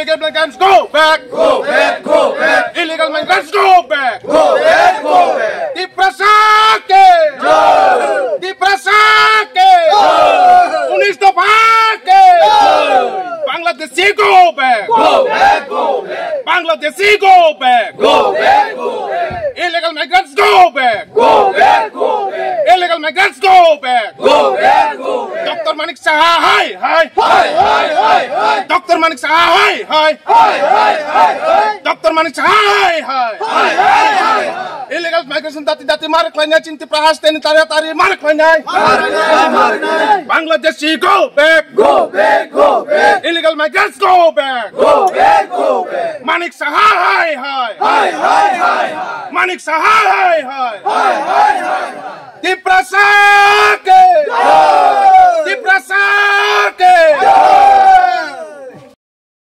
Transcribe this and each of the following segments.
Illegal migrants, go back! Go back, go back! Illegal migrants, go back! Go back, go back! Diprasake! Diprasake! 19 दफा के! Bangladeshi, go back! Go back, go back! Bangladeshi, go back! Go back, go back! Illegal migrants, go back! Go back, go back! Illegal migrants, go back! Go back, go back! Dr. Manik Saha, hi, hi! Hi, hi, hi, hi! Dr. Manik Saha, hi, hi! Hi, hi, hi, hi! Dr. Manik Saha, hi, hi! Hi, hi, hi, hi! Illegal migration dati marak lanya cinti prahas teni tari marak lanya. Bangladeshi, go back! Go back, go back! Illegal migrants, go back! Go back, go back! Manik Saha, hi, hi! Hi, hi, hi, hi! Manik Saha, hi, hi! Hi, hi, hi! Diprasake! Diprasake!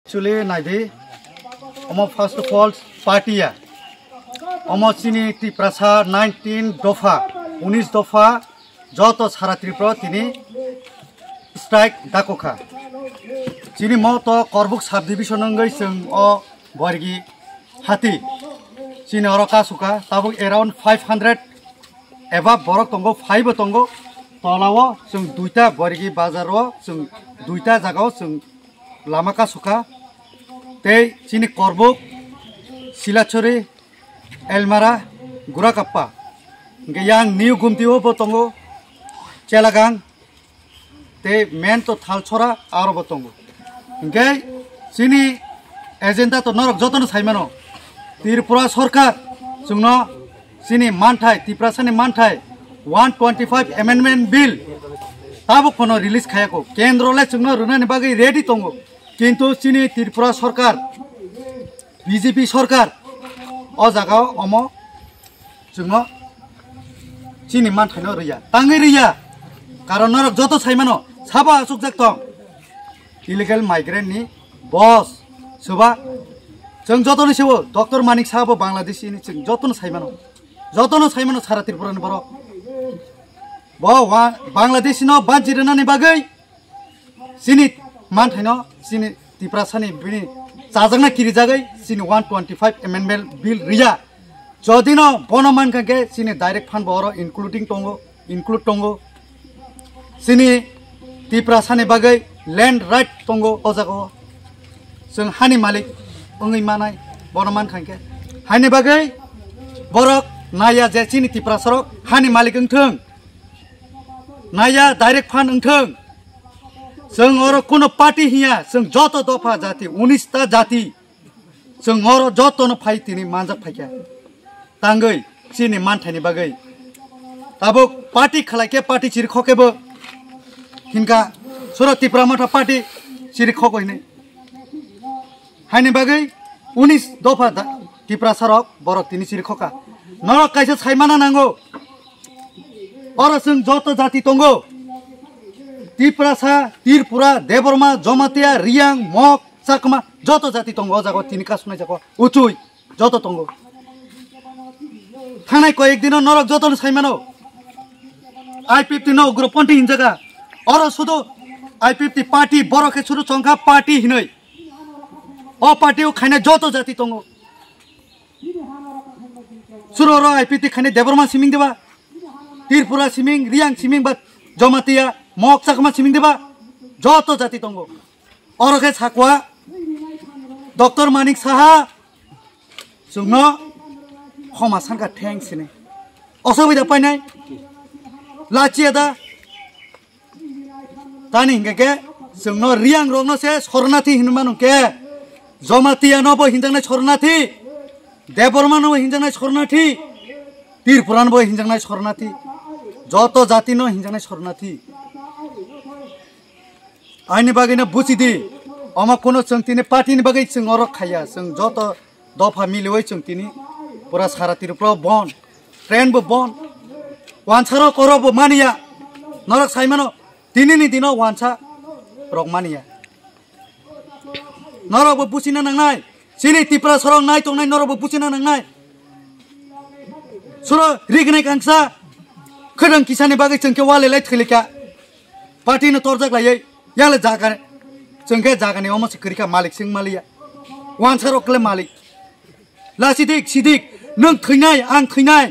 Actually, Naidi, first of all, party ya. Sini Tiprasa 19 dofa, 19 dofa, joto sara Tripura tini strike dakoka. Sini moto korbuk subdivision ngai seng o borgi hati. Sini oroka suka, tabuk around 500 eva borok tongo 5 tongo. Tolawo seng duita borgi bazarwo seng duita jagao seng lamaka suka. Te sini korbuk silachori Elmara Gurakappa yang new gumtiwo botongo celagang te mento thalchora aro botongo ngai sini agenda to norok jotono saimano Tripura sarkar sungno sini manthai Tiprasani manthai 125 amendment bill tabuk kono release khayako kendrole sungno runani bagai ready tongo kintu sini Tripura sarkar BJP sarkar o jagao omo jungno chini manthano riya tangi riya karon norok joto saimano saba asukjak tong illegal migrant ni boss soba jeng joto ni sebo Dr. Manik Saha Bangladeshi ni jeng joto saimano sara Tripura ni boro bo Bangladeshi no banjirana ni bagai sini manthano sini Tiprasani bini Sajangna kiri jagai sini 125 amendment bill riya jodino bonoman kake sini direct fund boro include tongo sini Tiprasani bagai land right tongo ojago sing hani malik ongi manai bonoman kake hani bagai borok naya je sini Tiprasarok hani malik engtheng naya direct fund engtheng Seng oro kuno party hiya seng joto dofa jati 19 ta jati seng oro joto no phai tini manjak phaikya tangai sini manthani bagai tabuk party khalake party chiri khokebo hinka sura Tripura mata party chiri khoko hine haini bagai 19 dofa Tripura sarok borok tini chiri khoka norok kaisa chaimana nango oro seng joto jati tongo Tripura, Deborma, Jomatia, Riang, Mok, Sakma, joto jati tongo jago tini kasuna jago ucui joto tongo thanai ko ekdino norok joto no saimano I50 no gro ponti hinjaga oro sudo I50 party boroke suru chongka party hinoi o party o khaine joto jati tongo suru oro I50 khaine Deborma siming deba Tripura siming Riang siming ba Jomatia Mok sakma siming deba joto jati tongo oroke sakwa Dr. Manik Saha sungno khoma sanka thanks ne osubida painai lachiada tani hingke sungno riang rogno se sornathi hinmanu ke Jomatia no bo hinjangna sornathi Deborma no hinjangna sornathi Tripura no bo hinjangna sornathi joto jati no hinjangna sornathi Aini bagina busidi ama kono sengtini party ni bagai seng orok khaya seng joto dofa milewai sengtini pura sara Tripura bon train bo bon wancharo koro bo mania norok saimano tini ni dino wancha rok mania norok bo busina nangnai sini Tripura sorong nai tongnai norok bo busina nangnai suro rignai kangsa khadang kisani bagai sengke wale lai thlika party no torjak lai Yang le jaga ne, cengke jaga ne omo sekerika malik sing malia. वानसार अकले मालिक ला सिदिक नों थैनाय आं थैनाय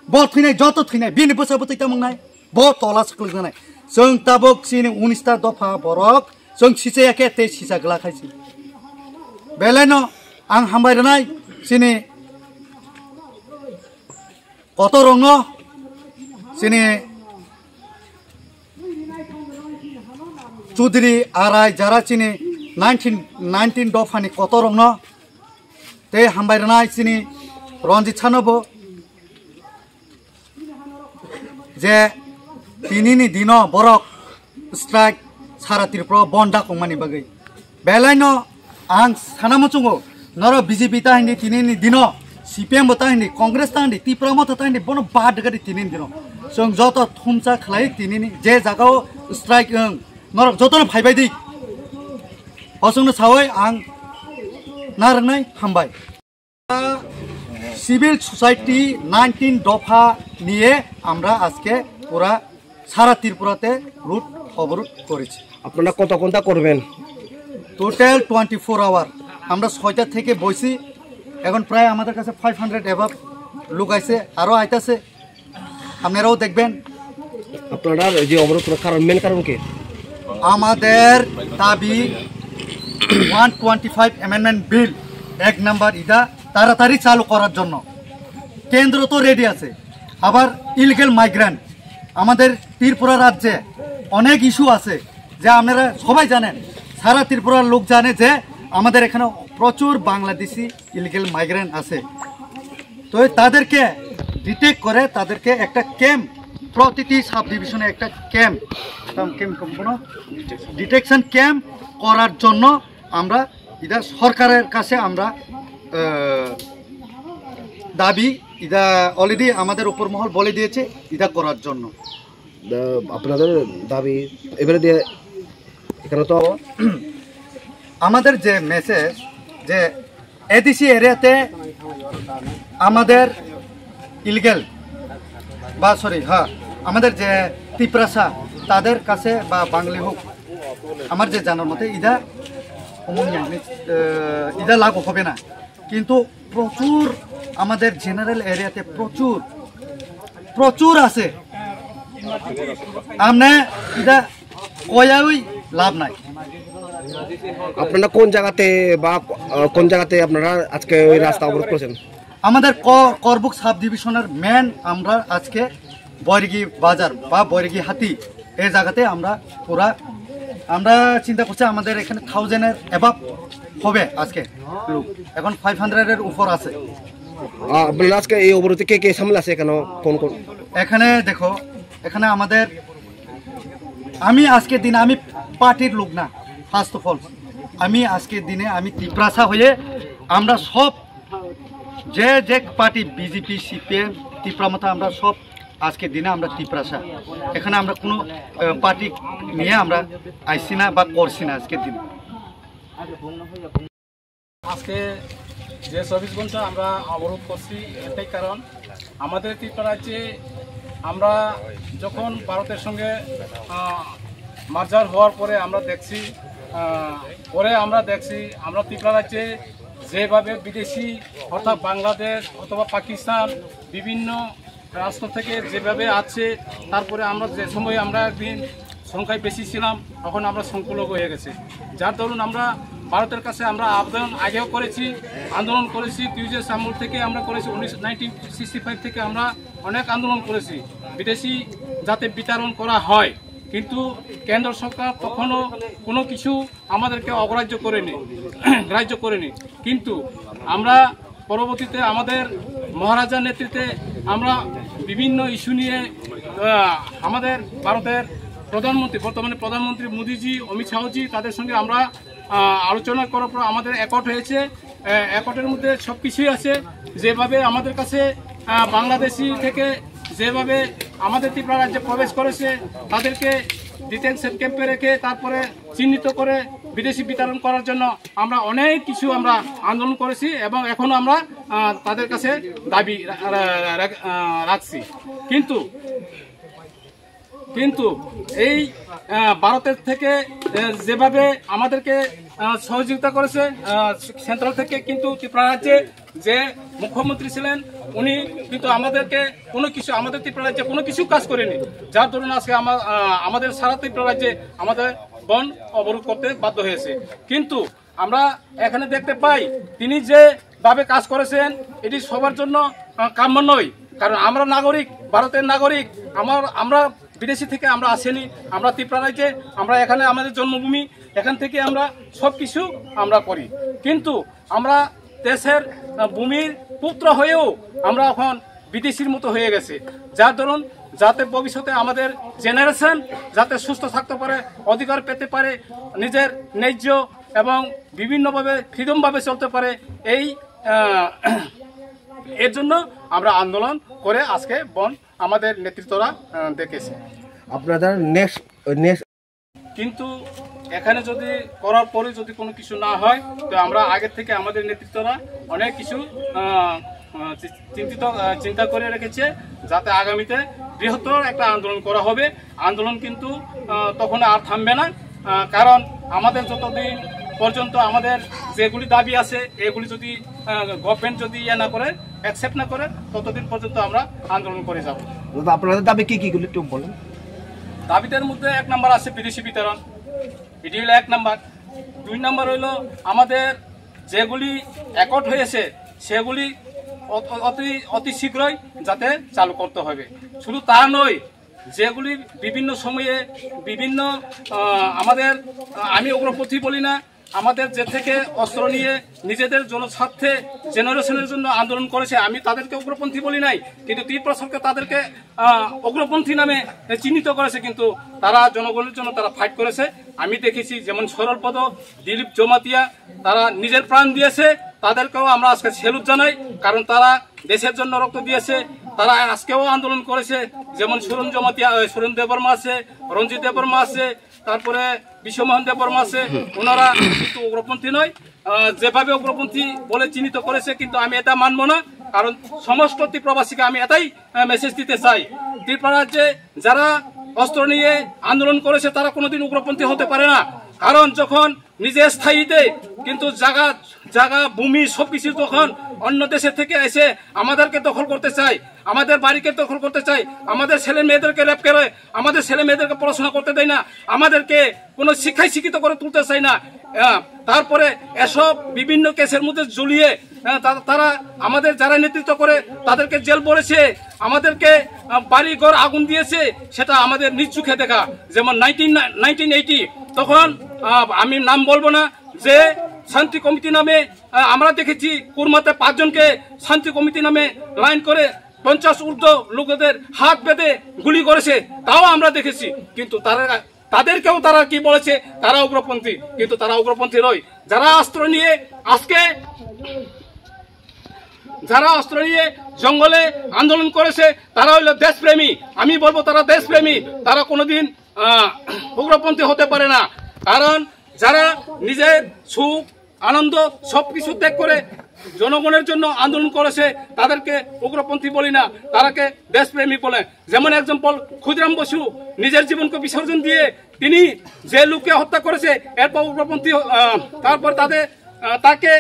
ब थैनाय जत थैनाय बेनि बोसा बोतैता मंनाय ब तला सकल जानाय जों ताबक सिनि 19टा दफा बरक जों सिसेयाके ते सिसा गलाखायसि बेलायनो आं हामबायनाय सिनि कत रंग सिनि चौधरी आराय जारा सिनि 19 दफानि कत रंग ते हामबायनाय सिनि रंजित सानबो जे दिनैनि दिनाव बरक स्ट्राइक सारा त्रिपुरा बन्दा कमानि बागै बेलायनो आं सानामचुंगो नर बीजेपी ताहिनि दिनैनि दिनाव सीपीएम ताहिनि कांग्रेस ताहिनि त्रिपुरा मत ताहिनि बनो बाद गरि दिनैनि दिनाव जों जत थुमसा खलाय दिनैनि जे जागाव स्ट्राइक नर जतनो फायबायदि असंनो सावै आं नारनाय हामबाय সিভিল সোসাইটি 19 দফা নিয়ে আমরা আজকে পুরা সারা ত্রিপুরাতে লুট অবরোধ করেছি। আপনারা কত ঘন্টা করবেন? টোটাল 24 আওয়ার আমরা 6টা থেকে বসি এখন প্রায় আমাদের কাছে 500 এভাব লোক আছে আরো আইতাছে আপনারাও দেখবেন। আপনারা যে অবরোধ করার কারণ মেন কারণ কি? আমাদের দাবি 125 অ্যামেন্ডমেন্ট বিল 1 নাম্বার ইদা তাড়াতাড়ি চালু করার জন্য কেন্দ্র তো রেডি আছে আবার ইলিগাল মাইগ্রেন্ট আমাদের ত্রিপুরা রাজ্যে অনেক ইস্যু আছে যা আপনারা সবাই জানেন সারা ত্রিপুরার লোক জানে যে আমাদের এখানে প্রচুর বাংলাদেশি ইলিগাল মাইগ্রেন্ট আছে তো তাদেরকে ডিটেক্ট করে তাদেরকে একটা ক্যাম্প প্রতিটি সাব ডিভিশনে একটা ক্যাম্প ডিটেকশন ক্যাম্প করার জন্য আমরা এটা সরকারের কাছে আমরা দাবি এটা অলরেডি আমাদের উপর মহল বলে দিয়েছে এটা করার জন্য। আপনাদের দাবি এবারে দিয়ে এখানে তো আমাদের যে মেসেজ যে এডিসি এরিয়াতে আমাদের ইলিগাল বা সরি আমাদের যে ত্রিপুরাসা তাদের কাছে বা বাঙালি হোক আমার যে জানার মতে ইদা লাগু হবে না কিন্তু প্রচুর আমাদের জেনারেল এরিয়াতে প্রচুর আছে আমনে ইদা কয়াই লাভ নাই। আপনারা কোন জায়গাতে আপনারা আজকে ওই রাস্তা অবরোধ করেছেন? আমাদের করবুক সাব ডিভিশনের মেন আমরা আজকে বৈরগি বাজার বা বৈরগি হাতি এই জায়গাতে আমরা পুরা আমরা চিন্তা করছি আমাদের এখানে 1000-এর অ্যাবাভ হবে আজকে লোক এখন 500-এর উপর আছে। আপনারা আজকে এই অবরোধে কে সামনে আছে এখানে কোন এখানে দেখো এখানে আমাদের আমি আজকের দিনে আমি পার্টির লোক না ফার্স্ট অফ অল আমি আজকের দিনে আমি ত্রিপুরাসা হয়ে আমরা সব যে পার্টি বিজেপি সিপিএম ত্রিপুরা মতো আমরা সব আজকের দিনে আমরা ত্রিপুরাসা এখানে আমরা কোনো পার্টি নিয়ে আমরা আইসি না বা করছি না আজকের দিনে। আজকে যে 24 ঘন্টা আমরা অবরোধ করছি এটাই কারণ আমাদের ত্রিপুরা রাজ্যে আমরা যখন ভারতের সঙ্গে মার্জার হওয়ার পরে আমরা দেখছি আমরা ত্রিপুরা রাজ্যে যেভাবে বিদেশি অর্থাৎ বাংলাদেশ অথবা পাকিস্তান বিভিন্ন রাষ্ট্র থেকে যেভাবে আছে তারপরে আমরা যে সময় আমরা একদিন সংখ্যায় বেশি ছিলাম তখন আমরা সংখ্যালঘু হয়ে গেছে যার দরুন আমরা ভারতের কাছে আমরা আগেও করেছি আন্দোলন করেছি টিউজেস আমল থেকে আমরা করেছি 1965 থেকে আমরা অনেক আন্দোলন করেছি বিদেশি যাতে বিতরণ করা হয় কিন্তু কেন্দ্র সরকার তখনও কোনো কিছু আমাদেরকে অগ্রাহ্য করেনি কিন্তু আমরা পরবর্তীতে আমাদের মহারাজার নেতৃত্বে আমরা বিভিন্ন ইস্যু নিয়ে আমাদের ভারতের বর্তমানে প্রধানমন্ত্রী মোদিজি অমিত শাহজি তাদের সঙ্গে আমরা আলোচনা করার পর আমাদের একট হয়েছে একটের মধ্যে সব কিছুই আছে যেভাবে আমাদের কাছে বাংলাদেশি থেকে যেভাবে আমাদের ত্রিপুরা রাজ্যে প্রবেশ করেছে তাদেরকে ডিটেনশন ক্যাম্পে রেখে তারপরে চিহ্নিত করে বিদেশি বিতরণ করার জন্য আমরা অনেক কিছু আমরা আন্দোলন করেছি এবং এখনো আমরা তাদের কাছে দাবি রাখছি কিন্তু এই ভারতের থেকে যেভাবে আমাদেরকে সহযোগিতা করেছে সেন্ট্রাল থেকে, কিন্তু ত্রিপুরা রাজ্যে যে মুখ্যমন্ত্রী ছিলেন উনি কিন্তু আমাদেরকে কোনো কিছু, আমাদের ত্রিপুরা রাজ্যে কোনো কিছু কাজ করেনি, যার দরুন আজকে আমাদের সারা ত্রিপুরা রাজ্যে আমাদের বন অবরোধ করতে বাধ্য হয়েছে। কিন্তু আমরা এখানে দেখতে পাই তিনি যেভাবে কাজ করেছেন এটি সবার জন্য কাম্য নয়, কারণ আমরা নাগরিক, ভারতের নাগরিক, আমরা বিদেশি থেকে আমরা আসেনি, আমরা ত্রিপুরা রাজ্যে, আমরা এখানে আমাদের জন্মভূমি, এখান থেকে আমরা সব কিছু আমরা করি, কিন্তু আমরা দেশের ভূমির পুত্র হয়েও আমরা এখন বিদেশির মতো হয়ে গেছে, যার দরুন যাতে ভবিষ্যতে আমাদের জেনারেশন যাতে সুস্থ থাকতে পারে, অধিকার পেতে পারে, নিজের ন্যায্য এবং বিভিন্নভাবে ফ্রিডমভাবে চলতে পারে, এর জন্য আমরা আন্দোলন করে আজকে বন আমাদের নেতৃত্বরা দেখেছে। আপনাদের নেক্সট কিন্তু এখানে যদি করার পরে যদি কোনো কিছু না হয় তো আমরা আগের থেকে আমাদের নেতৃত্বরা অনেক কিছু চিন্তা করে রেখেছে, যাতে আগামীতে বৃহত্তর একটা আন্দোলন করা হবে। আন্দোলন কিন্তু তখন আর থামবে না, কারণ আমাদের যতদিন পর্যন্ত আমাদের যেগুলি দাবি আছে এগুলি যদি গভর্নমেন্ট যদি না করে, অ্যাকসেপ্ট না করে, ততদিন পর্যন্ত আমরা আন্দোলন করে যাব। আপনাদের দাবি কি কি একটু বলেন। দাবিদের মধ্যে 1 নম্বর আছে বিদেশি বিতরণ, এটি হলো 1 নম্বর। 2 নম্বর হইল আমাদের যেগুলি অ্যাকর্ড হয়েছে সেগুলি অতি শীঘ্রই যাতে চালু করতে হবে। শুধু তা নয়, যেগুলি বিভিন্ন সময়ে বিভিন্ন আমাদের, আমি উগ্রপন্থী বলি না, আমাদের যে থেকে অস্ত্র নিয়ে নিজেদের জনস্বার্থে জেনারেশনের জন্য আন্দোলন করেছে, আমি তাদেরকে উগ্রপন্থী বলি নাই, কিন্তু ত্রিপুরা সরকার তাদেরকে উগ্রপন্থী নামে চিহ্নিত করেছে, কিন্তু তারা জনগণের জন্য তারা ফাইট করেছে। আমি দেখেছি যেমন সরলপদ, দিলীপ জমাতিয়া, তারা নিজের প্রাণ দিয়েছে, তাদেরকেও আমরা আজকে সেলুট জানাই, কারণ তারা দেশের জন্য রক্ত দিয়েছে। তারা আজকেও আন্দোলন করেছে, যেমন সুরেন জমাতিয়া, সুরেন দেববর্মা আছে, রঞ্জিত দেববর্মা আছে, তারপরে বিশ্বমোহন দেববর্মা আছে, ওনারা কিন্তু উগ্রপন্থী নয়, যেভাবে উগ্রপন্থী বলে চিহ্নিত করেছে, কিন্তু আমি এটা মানব না, কারণ সমস্ত ত্রিপুরাবাসীকে আমি এটাই মেসেজ দিতে চাই, ত্রিপুরা রাজ্যে যারা অস্ত্র নিয়ে আন্দোলন করেছে তারা কোনোদিন উগ্রপন্থী হতে পারে না, কারণ যখন নিজের স্থায়ীতে কিন্তু জায়গা ভূমি সবকিছু যখন অন্য দেশের থেকে এসে আমাদেরকে দখল করতে চায়, আমাদের বাড়িকে দখল করতে চায়, আমাদের ছেলে মেয়েদেরকে রেপ করে, আমাদের ছেলে মেয়েদেরকে পড়াশোনা করতে দেয় না, আমাদেরকে কোনো শিক্ষায় শিক্ষিত করে তুলতে চায় না, তারপরে এসব বিভিন্ন কেসের মধ্যে ঝুলিয়ে তারা আমাদের যারা নেতৃত্ব করে তাদেরকে জেল পড়েছে, আমাদেরকে বাড়ি ঘর আগুন দিয়েছে, সেটা আমাদের নিজ চোখে দেখা। যেমন 1980 তখন আমি নাম বলবো না, যে শান্তি কমিটি নামে আমরা দেখেছি কুরমাতে 5 জনকে শান্তি কমিটি নামে লাইন করে 50 ঊর্ধ্ব লোকেদের হাত বেঁধে গুলি করেছে, তাও আমরা দেখেছি। কিন্তু তাদেরকেও তারা কি বলেছে, তারা উগ্রপন্থী, কিন্তু তারা উগ্রপন্থী নয়। যারা অস্ত্র নিয়ে জঙ্গলে আন্দোলন করেছে তারা হইল দেশপ্রেমী, আমি বলবো তারা দেশপ্রেমী, তারা কোনোদিন উগ্রপন্থী হতে পারে না, কারণ যারা নিজের সুখ আনন্দ সবকিছু ত্যাগ করে জনগণের জন্য আন্দোলন করেছে তাদেরকে উগ্রপন্থী বলি না, তারাকে দেশপ্রেমী বলে। যেমন এক্সাম্পল ক্ষুদিরাম বসু নিজের জীবনকে বিসর্জন দিয়ে তিনি যে লোককে হত্যা করেছে, এরপর উগ্রপন্থী, তারপর তাকে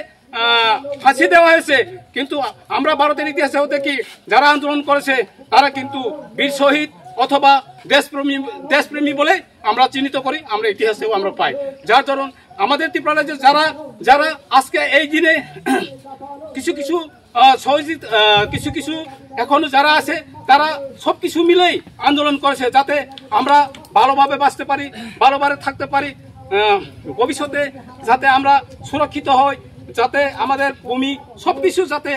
ফাঁসি দেওয়া হয়েছে। কিন্তু আমরা ভারতের ইতিহাসেও দেখি যারা আন্দোলন করেছে তারা কিন্তু বীর শহীদ অথবা দেশপ্রেমী বলে আমরা চিহ্নিত করি, আমরা ইতিহাসেও আমরা পাই। যার ধরুন আমাদের ত্রিপুরা রাজ্যে যারা আজকে এই দিনে কিছু এখনো যারা আছে তারা সবকিছু মিলেই আন্দোলন করেছে, যাতে আমরা ভালোভাবে বাঁচতে পারি, ভালোভাবে থাকতে পারি, ভবিষ্যতে যাতে আমরা সুরক্ষিত হই, যাতে আমাদের ভূমি সবকিছু যাতে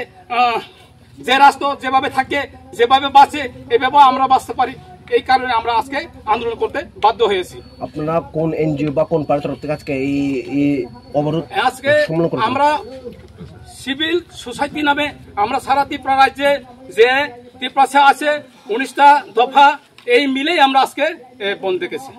যে রাষ্ট্র যেভাবে থাকে যেভাবে বাঁচে এইভাবে আমরা বাঁচতে পারি, এই কারণে আমরা আজকে আন্দোলন করতে বাধ্য হয়েছি। আপনারা কোন এনজিও বা কোন পার্টির তরফ থেকে আজকে এই অবরোধ? আজকে আমরা সিভিল সোসাইটি নামে আমরা সারা ত্রিপুরা রাজ্যে যে ত্রিপুরা আছে 19টা দফা এই মিলেই আমরা আজকে বন্ধ দেখেছি।